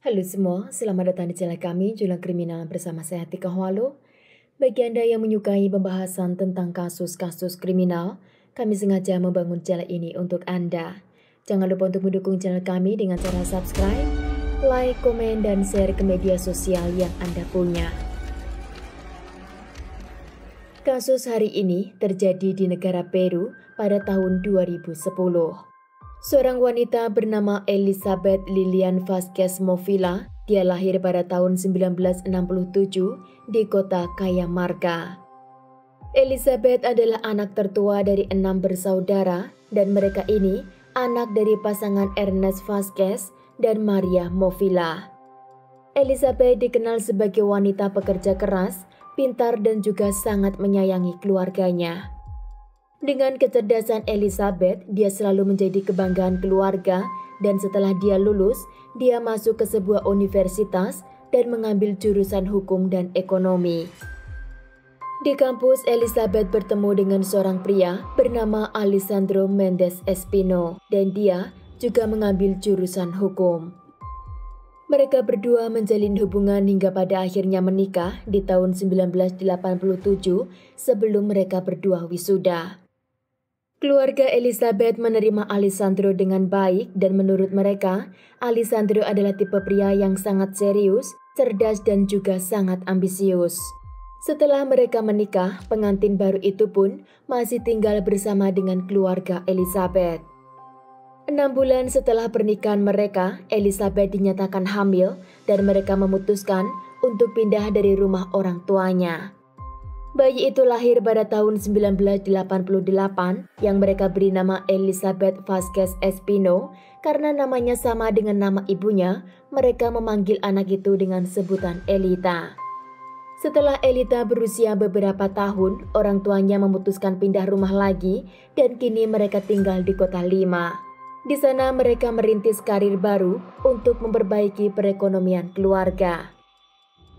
Halo semua, selamat datang di channel kami, Jurnal Kriminal bersama saya Tika Hwalo. Bagi Anda yang menyukai pembahasan tentang kasus-kasus kriminal, kami sengaja membangun channel ini untuk Anda. Jangan lupa untuk mendukung channel kami dengan cara subscribe, like, komen, dan share ke media sosial yang Anda punya. Kasus hari ini terjadi di negara Peru pada tahun 2010. Seorang wanita bernama Elizabeth Lilian Vasquez Movilla, dia lahir pada tahun 1967 di kota Cajamarca. Elizabeth adalah anak tertua dari 6 bersaudara dan mereka ini anak dari pasangan Ernest Vasquez dan Maria Movilla. Elizabeth dikenal sebagai wanita pekerja keras, pintar dan juga sangat menyayangi keluarganya. Dengan kecerdasan Elizabeth, dia selalu menjadi kebanggaan keluarga dan setelah dia lulus, dia masuk ke sebuah universitas dan mengambil jurusan hukum dan ekonomi. Di kampus, Elizabeth bertemu dengan seorang pria bernama Alessandro Mendes Espino dan dia juga mengambil jurusan hukum. Mereka berdua menjalin hubungan hingga pada akhirnya menikah di tahun 1987 sebelum mereka berdua wisuda. Keluarga Elizabeth menerima Alessandro dengan baik dan menurut mereka, Alessandro adalah tipe pria yang sangat serius, cerdas dan juga sangat ambisius. Setelah mereka menikah, pengantin baru itu pun masih tinggal bersama dengan keluarga Elizabeth. 6 bulan setelah pernikahan mereka, Elizabeth dinyatakan hamil dan mereka memutuskan untuk pindah dari rumah orang tuanya. Bayi itu lahir pada tahun 1988 yang mereka beri nama Elizabeth Vasquez Espino karena namanya sama dengan nama ibunya, mereka memanggil anak itu dengan sebutan Elita. Setelah Elita berusia beberapa tahun, orang tuanya memutuskan pindah rumah lagi dan kini mereka tinggal di kota Lima. Di sana mereka merintis karir baru untuk memperbaiki perekonomian keluarga.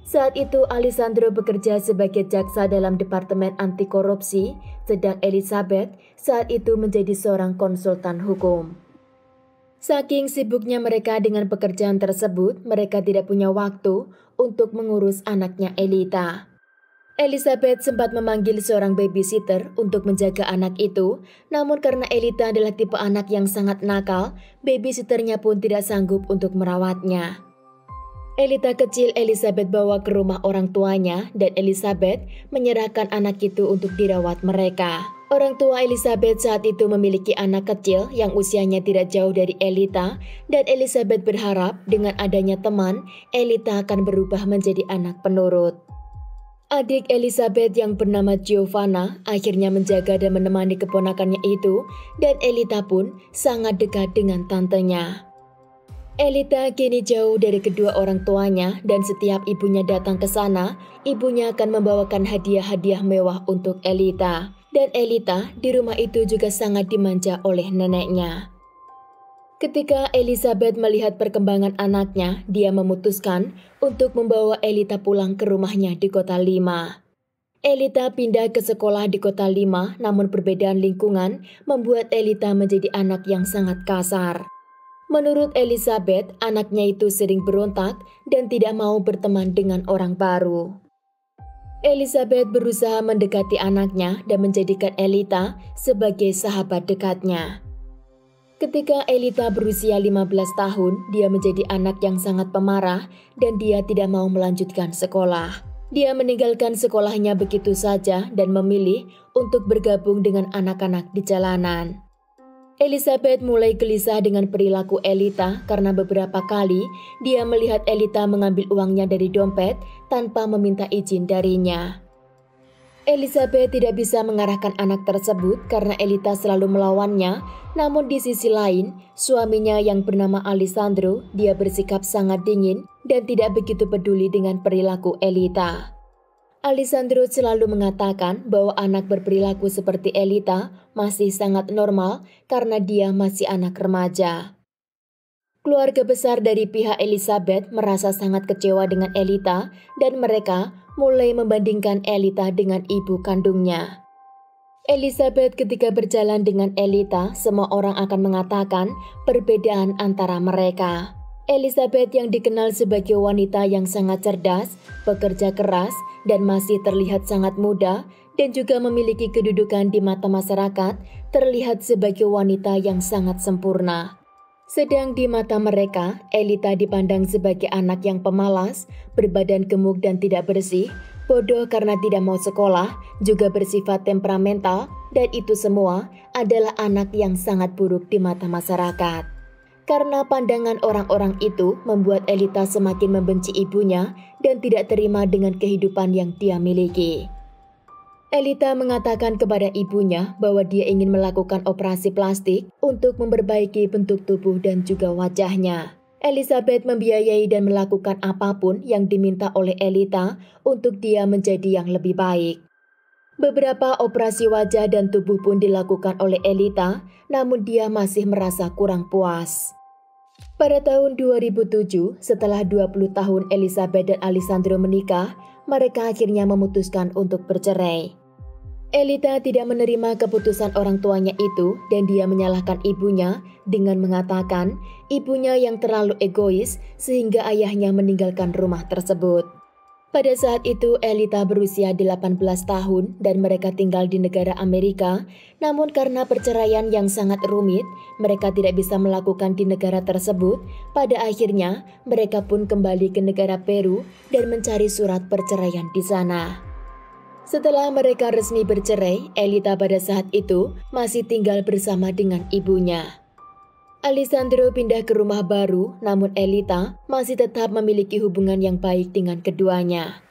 Saat itu Alessandro bekerja sebagai jaksa dalam Departemen Anti Korupsi, sedang Elizabeth saat itu menjadi seorang konsultan hukum. Saking sibuknya mereka dengan pekerjaan tersebut, mereka tidak punya waktu untuk mengurus anaknya Elita. Elizabeth sempat memanggil seorang babysitter untuk menjaga anak itu, namun karena Elita adalah tipe anak yang sangat nakal, babysitternya pun tidak sanggup untuk merawatnya. Elita kecil Elizabeth bawa ke rumah orang tuanya dan Elizabeth menyerahkan anak itu untuk dirawat mereka. Orang tua Elizabeth saat itu memiliki anak kecil yang usianya tidak jauh dari Elita dan Elizabeth berharap dengan adanya teman, Elita akan berubah menjadi anak penurut. Adik Elizabeth yang bernama Giovanna akhirnya menjaga dan menemani keponakannya itu dan Elita pun sangat dekat dengan tantenya. Elita kini jauh dari kedua orang tuanya dan setiap ibunya datang ke sana, ibunya akan membawakan hadiah-hadiah mewah untuk Elita. Dan Elita di rumah itu juga sangat dimanja oleh neneknya. Ketika Elizabeth melihat perkembangan anaknya, dia memutuskan untuk membawa Elita pulang ke rumahnya di kota Lima. Elita pindah ke sekolah di kota Lima, namun perbedaan lingkungan membuat Elita menjadi anak yang sangat kasar. Menurut Elizabeth, anaknya itu sering berontak dan tidak mau berteman dengan orang baru. Elizabeth berusaha mendekati anaknya dan menjadikan Elita sebagai sahabat dekatnya. Ketika Elita berusia 15 tahun, dia menjadi anak yang sangat pemarah dan dia tidak mau melanjutkan sekolah. Dia meninggalkan sekolahnya begitu saja dan memilih untuk bergabung dengan anak-anak di jalanan. Elizabeth mulai gelisah dengan perilaku Elita karena beberapa kali dia melihat Elita mengambil uangnya dari dompet tanpa meminta izin darinya. Elizabeth tidak bisa mengarahkan anak tersebut karena Elita selalu melawannya, namun di sisi lain, suaminya yang bernama Alessandro, dia bersikap sangat dingin dan tidak begitu peduli dengan perilaku Elita. Alessandro selalu mengatakan bahwa anak berperilaku seperti Elita masih sangat normal karena dia masih anak remaja. Keluarga besar dari pihak Elizabeth merasa sangat kecewa dengan Elita dan mereka mulai membandingkan Elita dengan ibu kandungnya. Elizabeth ketika berjalan dengan Elita, semua orang akan mengatakan perbedaan antara mereka. Elizabeth yang dikenal sebagai wanita yang sangat cerdas, pekerja keras, dan masih terlihat sangat muda, dan juga memiliki kedudukan di mata masyarakat, terlihat sebagai wanita yang sangat sempurna. Sedang di mata mereka, Elita dipandang sebagai anak yang pemalas, berbadan gemuk dan tidak bersih, bodoh karena tidak mau sekolah, juga bersifat temperamental, dan itu semua adalah anak yang sangat buruk di mata masyarakat. Karena pandangan orang-orang itu membuat Elita semakin membenci ibunya dan tidak terima dengan kehidupan yang dia miliki. Elita mengatakan kepada ibunya bahwa dia ingin melakukan operasi plastik untuk memperbaiki bentuk tubuh dan juga wajahnya. Elizabeth membiayai dan melakukan apapun yang diminta oleh Elita untuk dia menjadi yang lebih baik. Beberapa operasi wajah dan tubuh pun dilakukan oleh Elita, namun dia masih merasa kurang puas. Pada tahun 2007, setelah 20 tahun Elizabeth dan Alessandro menikah, mereka akhirnya memutuskan untuk bercerai. Elita tidak menerima keputusan orang tuanya itu dan dia menyalahkan ibunya dengan mengatakan ibunya yang terlalu egois sehingga ayahnya meninggalkan rumah tersebut. Pada saat itu Elita berusia 18 tahun dan mereka tinggal di negara Amerika, namun karena perceraian yang sangat rumit, mereka tidak bisa melakukan di negara tersebut. Pada akhirnya, mereka pun kembali ke negara Peru dan mencari surat perceraian di sana. Setelah mereka resmi bercerai, Elita pada saat itu masih tinggal bersama dengan ibunya. Alessandro pindah ke rumah baru, namun Elita masih tetap memiliki hubungan yang baik dengan keduanya.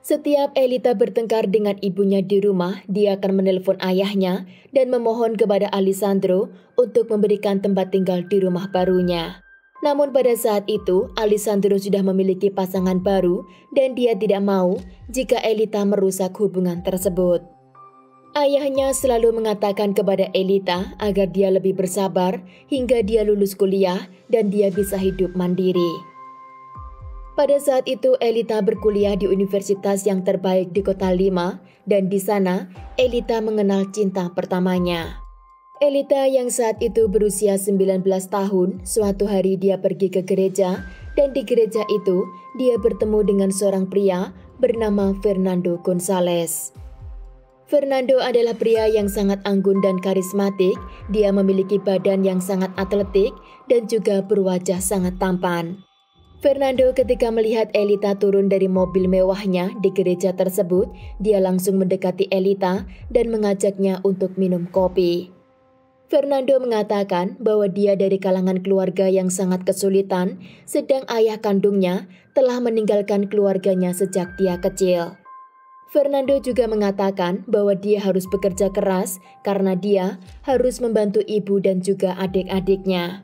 Setiap Elita bertengkar dengan ibunya di rumah, dia akan menelpon ayahnya dan memohon kepada Alessandro untuk memberikan tempat tinggal di rumah barunya. Namun pada saat itu, Alessandro sudah memiliki pasangan baru dan dia tidak mau jika Elita merusak hubungan tersebut. Ayahnya selalu mengatakan kepada Elita agar dia lebih bersabar hingga dia lulus kuliah dan dia bisa hidup mandiri. Pada saat itu Elita berkuliah di universitas yang terbaik di kota Lima dan di sana Elita mengenal cinta pertamanya. Elita yang saat itu berusia 19 tahun, suatu hari dia pergi ke gereja dan di gereja itu dia bertemu dengan seorang pria bernama Fernando González. Fernando adalah pria yang sangat anggun dan karismatik. Dia memiliki badan yang sangat atletik dan juga berwajah sangat tampan. Fernando ketika melihat Elita turun dari mobil mewahnya di gereja tersebut, dia langsung mendekati Elita dan mengajaknya untuk minum kopi. Fernando mengatakan bahwa dia dari kalangan keluarga yang sangat kesulitan, sedang ayah kandungnya telah meninggalkan keluarganya sejak dia kecil. Fernando juga mengatakan bahwa dia harus bekerja keras karena dia harus membantu ibu dan juga adik-adiknya.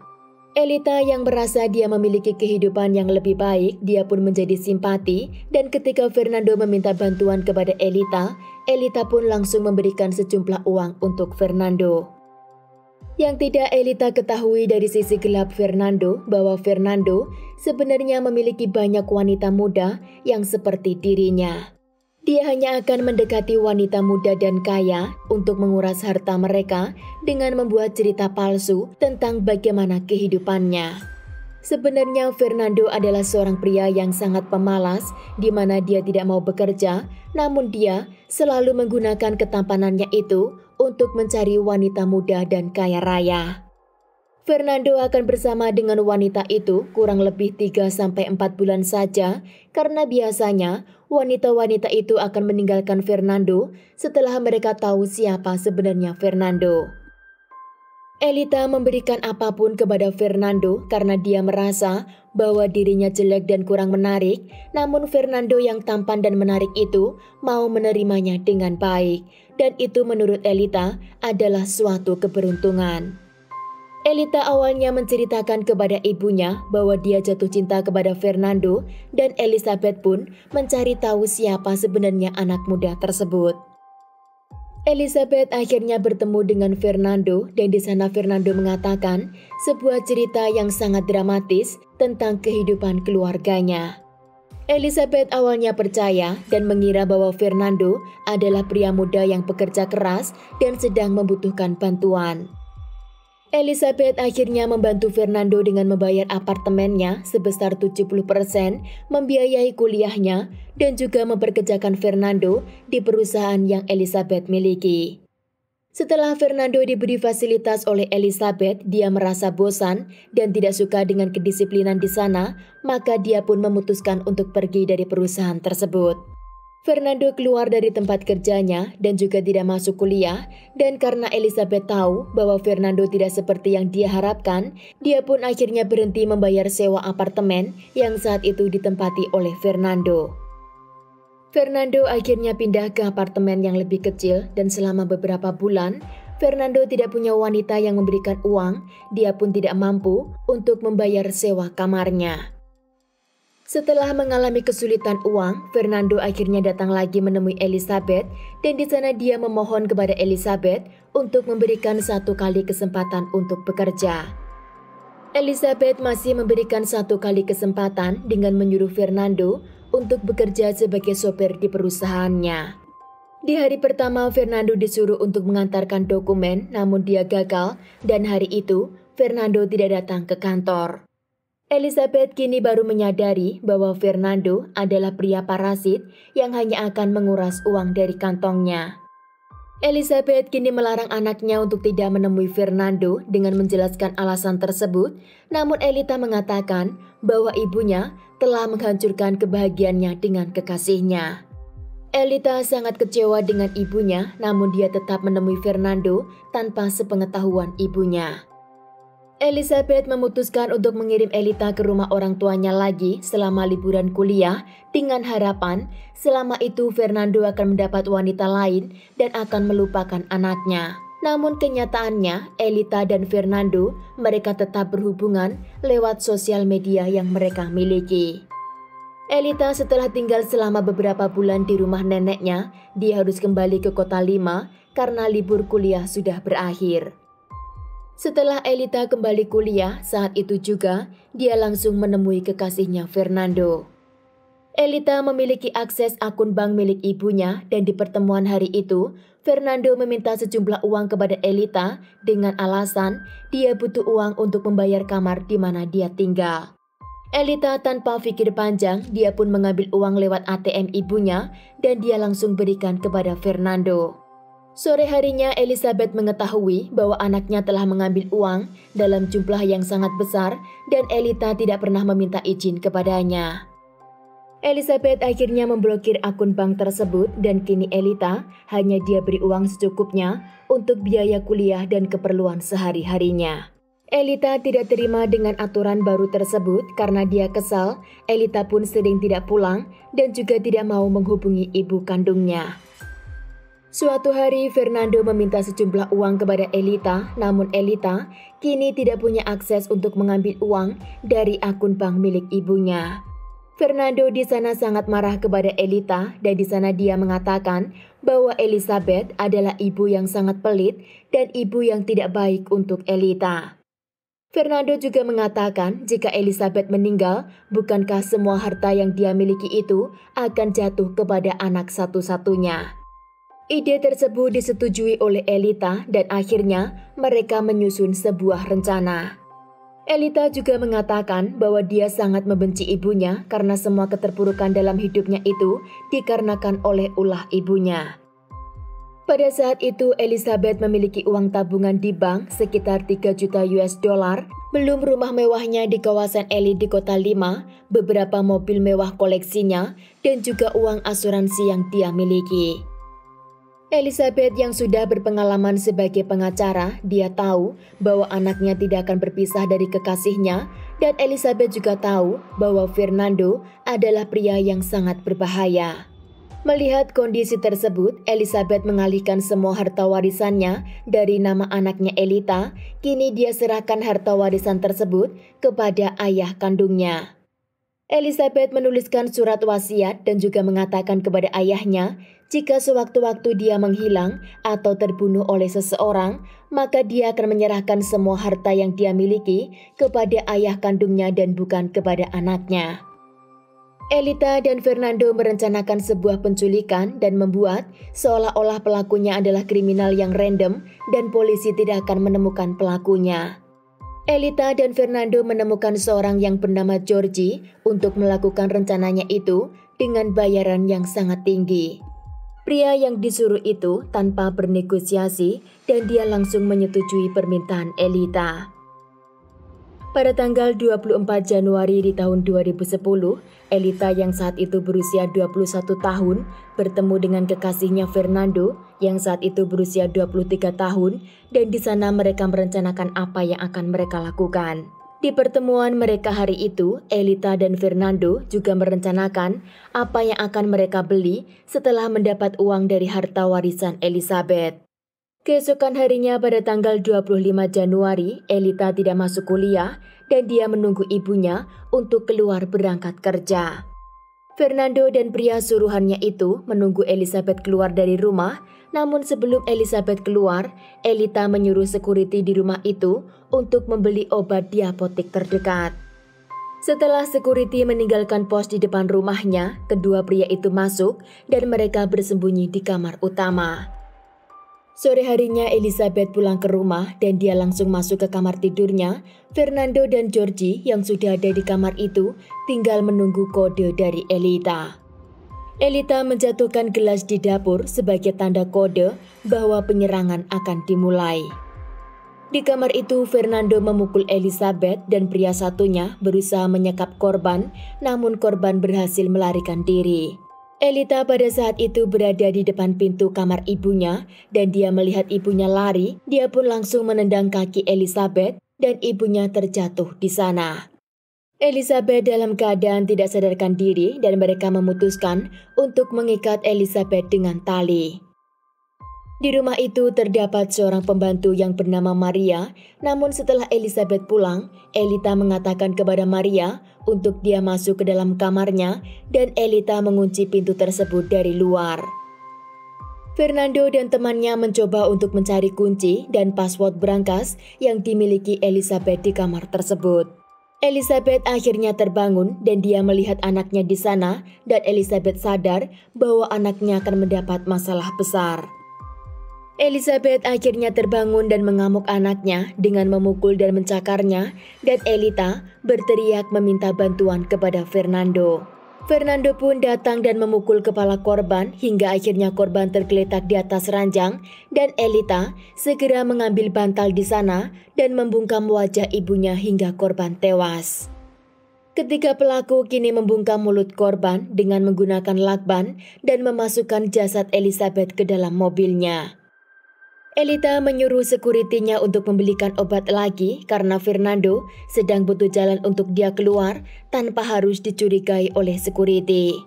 Elita yang merasa dia memiliki kehidupan yang lebih baik, dia pun menjadi simpati dan ketika Fernando meminta bantuan kepada Elita, Elita pun langsung memberikan sejumlah uang untuk Fernando. Yang tidak Elita ketahui dari sisi gelap Fernando bahwa Fernando sebenarnya memiliki banyak wanita muda yang seperti dirinya. Dia hanya akan mendekati wanita muda dan kaya untuk menguras harta mereka dengan membuat cerita palsu tentang bagaimana kehidupannya. Sebenarnya Fernando adalah seorang pria yang sangat pemalas di mana dia tidak mau bekerja, namun dia selalu menggunakan ketampanannya itu untuk mencari wanita muda dan kaya raya. Fernando akan bersama dengan wanita itu kurang lebih 3-4 bulan saja karena biasanya wanita-wanita itu akan meninggalkan Fernando setelah mereka tahu siapa sebenarnya Fernando. Elita memberikan apapun kepada Fernando karena dia merasa bahwa dirinya jelek dan kurang menarik, namun Fernando yang tampan dan menarik itu mau menerimanya dengan baik, dan itu menurut Elita adalah suatu keberuntungan. Elita awalnya menceritakan kepada ibunya bahwa dia jatuh cinta kepada Fernando dan Elizabeth pun mencari tahu siapa sebenarnya anak muda tersebut. Elizabeth akhirnya bertemu dengan Fernando dan di sana Fernando mengatakan sebuah cerita yang sangat dramatis tentang kehidupan keluarganya. Elizabeth awalnya percaya dan mengira bahwa Fernando adalah pria muda yang bekerja keras dan sedang membutuhkan bantuan. Elizabeth akhirnya membantu Fernando dengan membayar apartemennya sebesar 70%, membiayai kuliahnya, dan juga memperkerjakan Fernando di perusahaan yang Elizabeth miliki. Setelah Fernando diberi fasilitas oleh Elizabeth, dia merasa bosan dan tidak suka dengan kedisiplinan di sana, maka dia pun memutuskan untuk pergi dari perusahaan tersebut. Fernando keluar dari tempat kerjanya dan juga tidak masuk kuliah, dan karena Elizabeth tahu bahwa Fernando tidak seperti yang dia harapkan, dia pun akhirnya berhenti membayar sewa apartemen yang saat itu ditempati oleh Fernando. Fernando akhirnya pindah ke apartemen yang lebih kecil dan selama beberapa bulan, Fernando tidak punya wanita yang memberikan uang, dia pun tidak mampu untuk membayar sewa kamarnya. Setelah mengalami kesulitan uang, Fernando akhirnya datang lagi menemui Elizabeth dan di sana dia memohon kepada Elizabeth untuk memberikan satu kali kesempatan untuk bekerja. Elizabeth masih memberikan satu kali kesempatan dengan menyuruh Fernando untuk bekerja sebagai sopir di perusahaannya. Di hari pertama, Fernando disuruh untuk mengantarkan dokumen, namun dia gagal dan hari itu Fernando tidak datang ke kantor. Elizabeth kini baru menyadari bahwa Fernando adalah pria parasit yang hanya akan menguras uang dari kantongnya. Elizabeth kini melarang anaknya untuk tidak menemui Fernando dengan menjelaskan alasan tersebut, namun Elita mengatakan bahwa ibunya telah menghancurkan kebahagiaannya dengan kekasihnya. Elita sangat kecewa dengan ibunya, namun dia tetap menemui Fernando tanpa sepengetahuan ibunya. Elizabeth memutuskan untuk mengirim Elita ke rumah orang tuanya lagi selama liburan kuliah dengan harapan selama itu Fernando akan mendapat wanita lain dan akan melupakan anaknya. Namun kenyataannya Elita dan Fernando mereka tetap berhubungan lewat sosial media yang mereka miliki. Elita setelah tinggal selama beberapa bulan di rumah neneknya, dia harus kembali ke kota Lima karena libur kuliah sudah berakhir. Setelah Elita kembali kuliah, saat itu juga dia langsung menemui kekasihnya Fernando. Elita memiliki akses akun bank milik ibunya dan di pertemuan hari itu, Fernando meminta sejumlah uang kepada Elita dengan alasan dia butuh uang untuk membayar kamar di mana dia tinggal. Elita tanpa pikir panjang, dia pun mengambil uang lewat ATM ibunya dan dia langsung berikan kepada Fernando. Sore harinya Elizabeth mengetahui bahwa anaknya telah mengambil uang dalam jumlah yang sangat besar dan Elita tidak pernah meminta izin kepadanya. Elizabeth akhirnya memblokir akun bank tersebut dan kini Elita hanya dia beri uang secukupnya untuk biaya kuliah dan keperluan sehari-harinya. Elita tidak terima dengan aturan baru tersebut karena dia kesal, Elita pun sering tidak pulang dan juga tidak mau menghubungi ibu kandungnya. Suatu hari Fernando meminta sejumlah uang kepada Elita, namun Elita kini tidak punya akses untuk mengambil uang dari akun bank milik ibunya. Fernando di sana sangat marah kepada Elita dan di sana dia mengatakan bahwa Elizabeth adalah ibu yang sangat pelit dan ibu yang tidak baik untuk Elita. Fernando juga mengatakan jika Elizabeth meninggal, bukankah semua harta yang dia miliki itu akan jatuh kepada anak satu-satunya. Ide tersebut disetujui oleh Elita dan akhirnya mereka menyusun sebuah rencana. Elita juga mengatakan bahwa dia sangat membenci ibunya karena semua keterpurukan dalam hidupnya itu dikarenakan oleh ulah ibunya. Pada saat itu Elizabeth memiliki uang tabungan di bank sekitar 3 juta US dollar, belum rumah mewahnya di kawasan elit di kota Lima, beberapa mobil mewah koleksinya, dan juga uang asuransi yang dia miliki. Elizabeth yang sudah berpengalaman sebagai pengacara, dia tahu bahwa anaknya tidak akan berpisah dari kekasihnya dan Elizabeth juga tahu bahwa Fernando adalah pria yang sangat berbahaya. Melihat kondisi tersebut, Elizabeth mengalihkan semua harta warisannya dari nama anaknya Elita, kini dia serahkan harta warisan tersebut kepada ayah kandungnya. Elizabeth menuliskan surat wasiat dan juga mengatakan kepada ayahnya, jika sewaktu-waktu dia menghilang atau terbunuh oleh seseorang, maka dia akan menyerahkan semua harta yang dia miliki kepada ayah kandungnya dan bukan kepada anaknya. Elita dan Fernando merencanakan sebuah penculikan dan membuat seolah-olah pelakunya adalah kriminal yang random dan polisi tidak akan menemukan pelakunya. Elita dan Fernando menemukan seorang yang bernama Georgie untuk melakukan rencananya itu dengan bayaran yang sangat tinggi. Pria yang disuruh itu tanpa bernegosiasi dan dia langsung menyetujui permintaan Elita. Pada tanggal 24 Januari di tahun 2010, Elita yang saat itu berusia 21 tahun bertemu dengan kekasihnya Fernando yang saat itu berusia 23 tahun dan di sana mereka merencanakan apa yang akan mereka lakukan. Di pertemuan mereka hari itu, Elita dan Fernando juga merencanakan apa yang akan mereka beli setelah mendapat uang dari harta warisan Elizabeth. Keesokan harinya pada tanggal 25 Januari, Elita tidak masuk kuliah dan dia menunggu ibunya untuk keluar berangkat kerja. Fernando dan pria suruhannya itu menunggu Elizabeth keluar dari rumah, namun sebelum Elizabeth keluar, Elita menyuruh security di rumah itu untuk membeli obat di apotek terdekat. Setelah security meninggalkan pos di depan rumahnya, kedua pria itu masuk dan mereka bersembunyi di kamar utama. Sore harinya Elizabeth pulang ke rumah dan dia langsung masuk ke kamar tidurnya. Fernando dan Georgie yang sudah ada di kamar itu tinggal menunggu kode dari Elita. Elita menjatuhkan gelas di dapur sebagai tanda kode bahwa penyerangan akan dimulai. Di kamar itu Fernando memukul Elizabeth dan pria satunya berusaha menyekap korban, namun korban berhasil melarikan diri. Elita pada saat itu berada di depan pintu kamar ibunya dan dia melihat ibunya lari, dia pun langsung menendang kaki Elizabeth dan ibunya terjatuh di sana. Elizabeth dalam keadaan tidak sadarkan diri dan mereka memutuskan untuk mengikat Elizabeth dengan tali. Di rumah itu terdapat seorang pembantu yang bernama Maria, namun setelah Elizabeth pulang, Elita mengatakan kepada Maria untuk dia masuk ke dalam kamarnya dan Elita mengunci pintu tersebut dari luar. Fernando dan temannya mencoba untuk mencari kunci dan password brankas yang dimiliki Elizabeth di kamar tersebut. Elizabeth akhirnya terbangun dan dia melihat anaknya di sana dan Elizabeth sadar bahwa anaknya akan mendapat masalah besar. Elizabeth akhirnya terbangun dan mengamuk anaknya dengan memukul dan mencakarnya dan Elita berteriak meminta bantuan kepada Fernando. Fernando pun datang dan memukul kepala korban hingga akhirnya korban tergeletak di atas ranjang dan Elita segera mengambil bantal di sana dan membungkam wajah ibunya hingga korban tewas. Ketika pelaku kini membungkam mulut korban dengan menggunakan lakban dan memasukkan jasad Elizabeth ke dalam mobilnya. Elita menyuruh sekuritinya untuk membelikan obat lagi karena Fernando sedang butuh jalan untuk dia keluar tanpa harus dicurigai oleh sekuriti.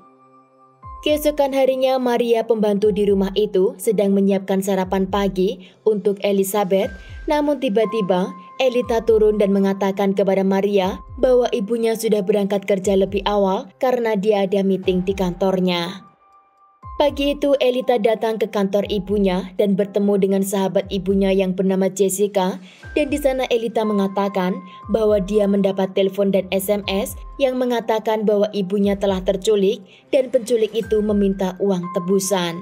Keesokan harinya Maria pembantu di rumah itu sedang menyiapkan sarapan pagi untuk Elizabeth, namun tiba-tiba Elita turun dan mengatakan kepada Maria bahwa ibunya sudah berangkat kerja lebih awal karena dia ada meeting di kantornya. Pagi itu Elita datang ke kantor ibunya dan bertemu dengan sahabat ibunya yang bernama Jessica dan di sana Elita mengatakan bahwa dia mendapat telepon dan SMS yang mengatakan bahwa ibunya telah terculik dan penculik itu meminta uang tebusan.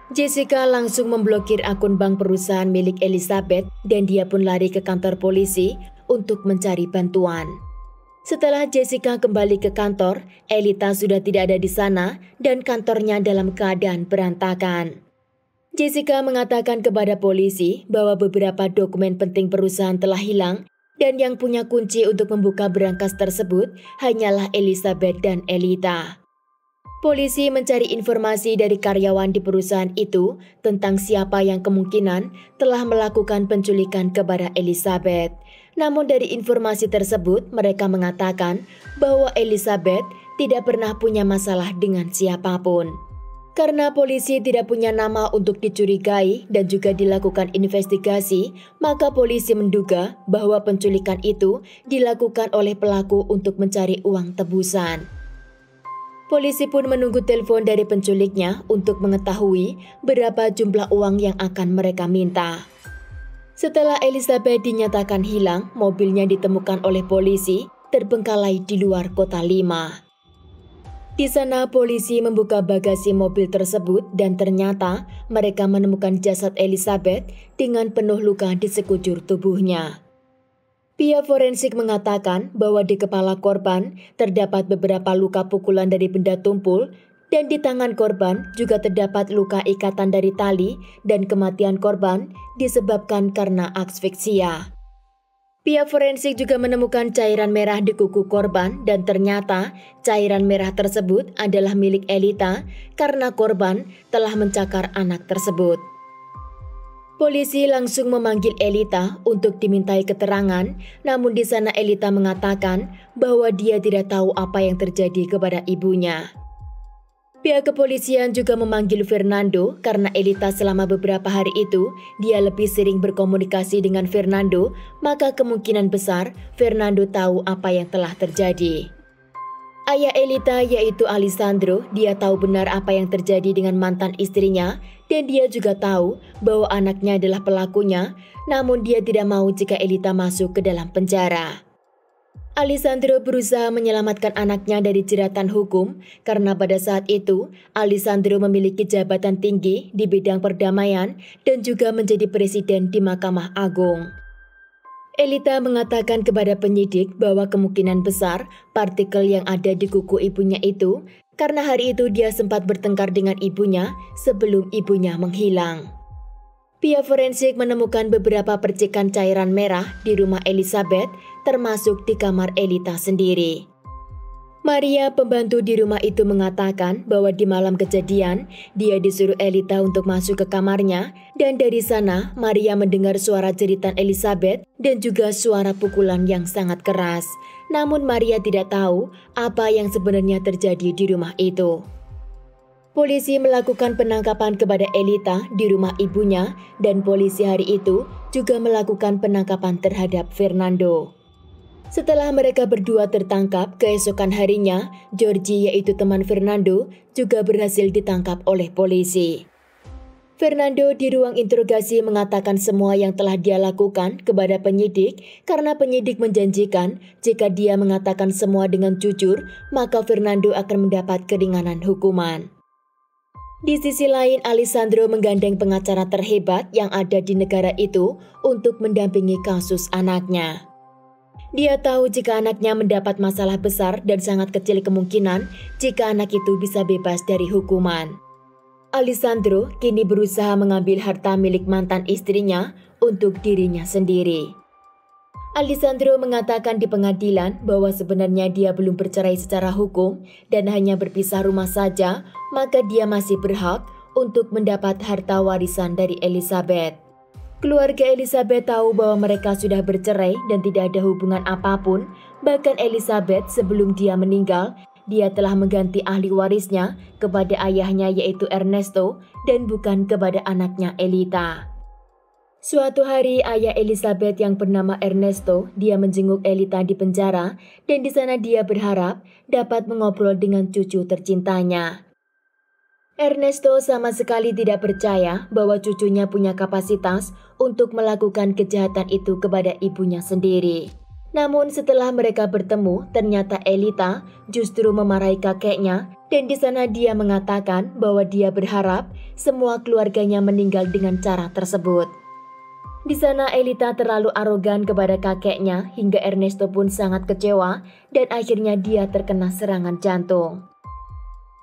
Jessica langsung memblokir akun bank perusahaan milik Elizabeth dan dia pun lari ke kantor polisi untuk mencari bantuan. Setelah Jessica kembali ke kantor, Elita sudah tidak ada di sana dan kantornya dalam keadaan berantakan. Jessica mengatakan kepada polisi bahwa beberapa dokumen penting perusahaan telah hilang dan yang punya kunci untuk membuka berangkas tersebut hanyalah Elizabeth dan Elita. Polisi mencari informasi dari karyawan di perusahaan itu tentang siapa yang kemungkinan telah melakukan penculikan kepada Elizabeth. Namun dari informasi tersebut mereka mengatakan bahwa Elizabeth tidak pernah punya masalah dengan siapapun. Karena polisi tidak punya nama untuk dicurigai dan juga dilakukan investigasi, maka polisi menduga bahwa penculikan itu dilakukan oleh pelaku untuk mencari uang tebusan. Polisi pun menunggu telepon dari penculiknya untuk mengetahui berapa jumlah uang yang akan mereka minta. Setelah Elizabeth dinyatakan hilang, mobilnya ditemukan oleh polisi terbengkalai di luar kota Lima. Di sana polisi membuka bagasi mobil tersebut dan ternyata mereka menemukan jasad Elizabeth dengan penuh luka di sekujur tubuhnya. Pihak forensik mengatakan bahwa di kepala korban terdapat beberapa luka pukulan dari benda tumpul dan di tangan korban juga terdapat luka ikatan dari tali dan kematian korban disebabkan karena asfiksia. Pihak forensik juga menemukan cairan merah di kuku korban dan ternyata cairan merah tersebut adalah milik Elita karena korban telah mencakar anak tersebut. Polisi langsung memanggil Elita untuk dimintai keterangan, namun di sana Elita mengatakan bahwa dia tidak tahu apa yang terjadi kepada ibunya. Pihak kepolisian juga memanggil Fernando karena Elita selama beberapa hari itu dia lebih sering berkomunikasi dengan Fernando, maka kemungkinan besar Fernando tahu apa yang telah terjadi. Ayah Elita yaitu Alessandro, dia tahu benar apa yang terjadi dengan mantan istrinya dan dia juga tahu bahwa anaknya adalah pelakunya, namun dia tidak mau jika Elita masuk ke dalam penjara. Alessandro berusaha menyelamatkan anaknya dari jeratan hukum karena pada saat itu Alessandro memiliki jabatan tinggi di bidang perdamaian dan juga menjadi presiden di Mahkamah Agung. Elita mengatakan kepada penyidik bahwa kemungkinan besar partikel yang ada di kuku ibunya itu karena hari itu dia sempat bertengkar dengan ibunya sebelum ibunya menghilang. Pihak forensik menemukan beberapa percikan cairan merah di rumah Elizabeth, termasuk di kamar Elita sendiri. Maria, pembantu di rumah itu mengatakan bahwa di malam kejadian, dia disuruh Elita untuk masuk ke kamarnya, dan dari sana Maria mendengar suara jeritan Elizabeth dan juga suara pukulan yang sangat keras. Namun Maria tidak tahu apa yang sebenarnya terjadi di rumah itu. Polisi melakukan penangkapan kepada Elita di rumah ibunya dan polisi hari itu juga melakukan penangkapan terhadap Fernando. Setelah mereka berdua tertangkap, keesokan harinya, Georgie yaitu teman Fernando juga berhasil ditangkap oleh polisi. Fernando di ruang interogasi mengatakan semua yang telah dia lakukan kepada penyidik karena penyidik menjanjikan jika dia mengatakan semua dengan jujur, maka Fernando akan mendapat keringanan hukuman. Di sisi lain, Alessandro menggandeng pengacara terhebat yang ada di negara itu untuk mendampingi kasus anaknya. Dia tahu jika anaknya mendapat masalah besar dan sangat kecil kemungkinan jika anak itu bisa bebas dari hukuman. Alessandro kini berusaha mengambil harta milik mantan istrinya untuk dirinya sendiri. Alessandro mengatakan di pengadilan bahwa sebenarnya dia belum bercerai secara hukum dan hanya berpisah rumah saja, maka dia masih berhak untuk mendapat harta warisan dari Elizabeth. Keluarga Elizabeth tahu bahwa mereka sudah bercerai dan tidak ada hubungan apapun, bahkan Elizabeth sebelum dia meninggal, dia telah mengganti ahli warisnya kepada ayahnya yaitu Ernesto dan bukan kepada anaknya Elita. Suatu hari ayah Elizabeth yang bernama Ernesto, dia menjenguk Elita di penjara dan di sana dia berharap dapat mengobrol dengan cucu tercintanya. Ernesto sama sekali tidak percaya bahwa cucunya punya kapasitas untuk melakukan kejahatan itu kepada ibunya sendiri. Namun setelah mereka bertemu, ternyata Elita justru memarahi kakeknya dan di sana dia mengatakan bahwa dia berharap semua keluarganya meninggal dengan cara tersebut. Di sana Elita terlalu arogan kepada kakeknya hingga Ernesto pun sangat kecewa dan akhirnya dia terkena serangan jantung.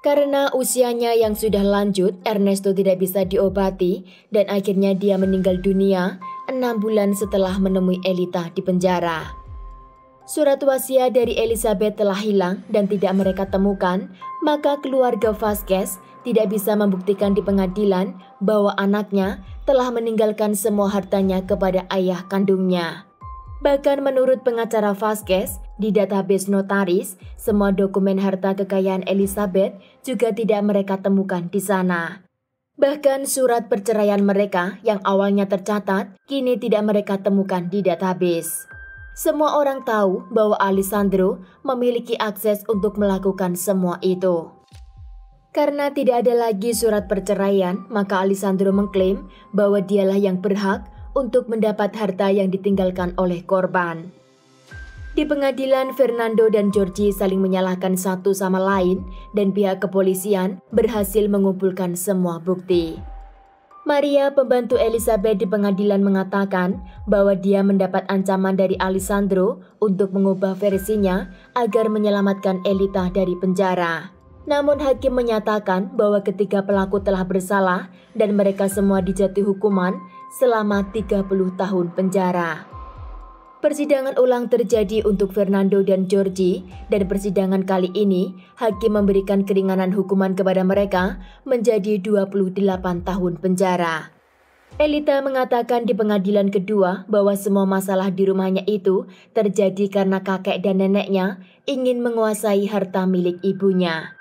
Karena usianya yang sudah lanjut, Ernesto tidak bisa diobati dan akhirnya dia meninggal dunia 6 bulan setelah menemui Elita di penjara. Surat wasiat dari Elizabeth telah hilang dan tidak mereka temukan, maka keluarga Vasquez tidak bisa membuktikan di pengadilan bahwa anaknya telah meninggalkan semua hartanya kepada ayah kandungnya. Bahkan menurut pengacara Vasquez, di database notaris, semua dokumen harta kekayaan Elizabeth juga tidak mereka temukan di sana. Bahkan surat perceraian mereka yang awalnya tercatat, kini tidak mereka temukan di database. Semua orang tahu bahwa Alessandro memiliki akses untuk melakukan semua itu. Karena tidak ada lagi surat perceraian, maka Alessandro mengklaim bahwa dialah yang berhak untuk mendapat harta yang ditinggalkan oleh korban. Di pengadilan, Fernando dan Georgie saling menyalahkan satu sama lain dan pihak kepolisian berhasil mengumpulkan semua bukti. Maria, pembantu Elizabeth di pengadilan, mengatakan bahwa dia mendapat ancaman dari Alessandro untuk mengubah versinya agar menyelamatkan Elita dari penjara. Namun hakim menyatakan bahwa ketiga pelaku telah bersalah dan mereka semua dijatuhi hukuman selama 30 tahun penjara. Persidangan ulang terjadi untuk Fernando dan Georgie, dan persidangan kali ini hakim memberikan keringanan hukuman kepada mereka menjadi 28 tahun penjara. Elita mengatakan di pengadilan kedua bahwa semua masalah di rumahnya itu terjadi karena kakek dan neneknya ingin menguasai harta milik ibunya.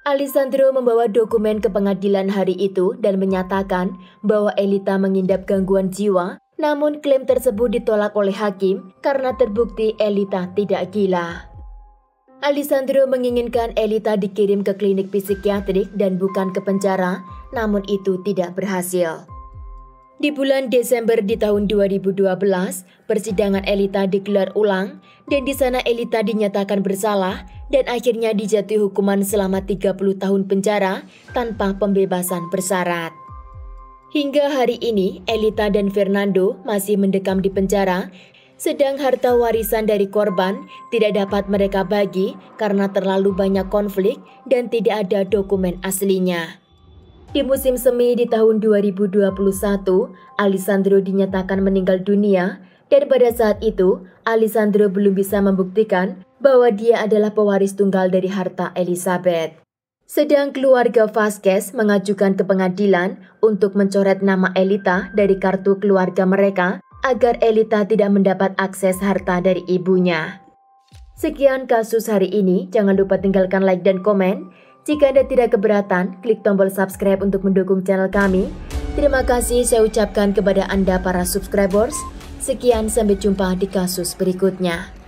Alessandro membawa dokumen ke pengadilan hari itu dan menyatakan bahwa Elita mengidap gangguan jiwa. Namun klaim tersebut ditolak oleh hakim karena terbukti Elita tidak gila. Alessandro menginginkan Elita dikirim ke klinik psikiatrik dan bukan ke penjara, namun itu tidak berhasil. Di bulan Desember di tahun 2012, persidangan Elita digelar ulang dan di sana Elita dinyatakan bersalah dan akhirnya dijatuhi hukuman selama 30 tahun penjara tanpa pembebasan bersyarat. Hingga hari ini, Elita dan Fernando masih mendekam di penjara, sedang harta warisan dari korban tidak dapat mereka bagi karena terlalu banyak konflik dan tidak ada dokumen aslinya. Di musim semi di tahun 2021, Alessandro dinyatakan meninggal dunia dan pada saat itu, Alessandro belum bisa membuktikan bahwa dia adalah pewaris tunggal dari harta Elizabeth. Sedang keluarga Vasquez mengajukan ke pengadilan untuk mencoret nama Elita dari kartu keluarga mereka agar Elita tidak mendapat akses harta dari ibunya. Sekian kasus hari ini, jangan lupa tinggalkan like dan komen. Jika Anda tidak keberatan, klik tombol subscribe untuk mendukung channel kami. Terima kasih saya ucapkan kepada Anda para subscribers. Sekian, sampai jumpa di kasus berikutnya.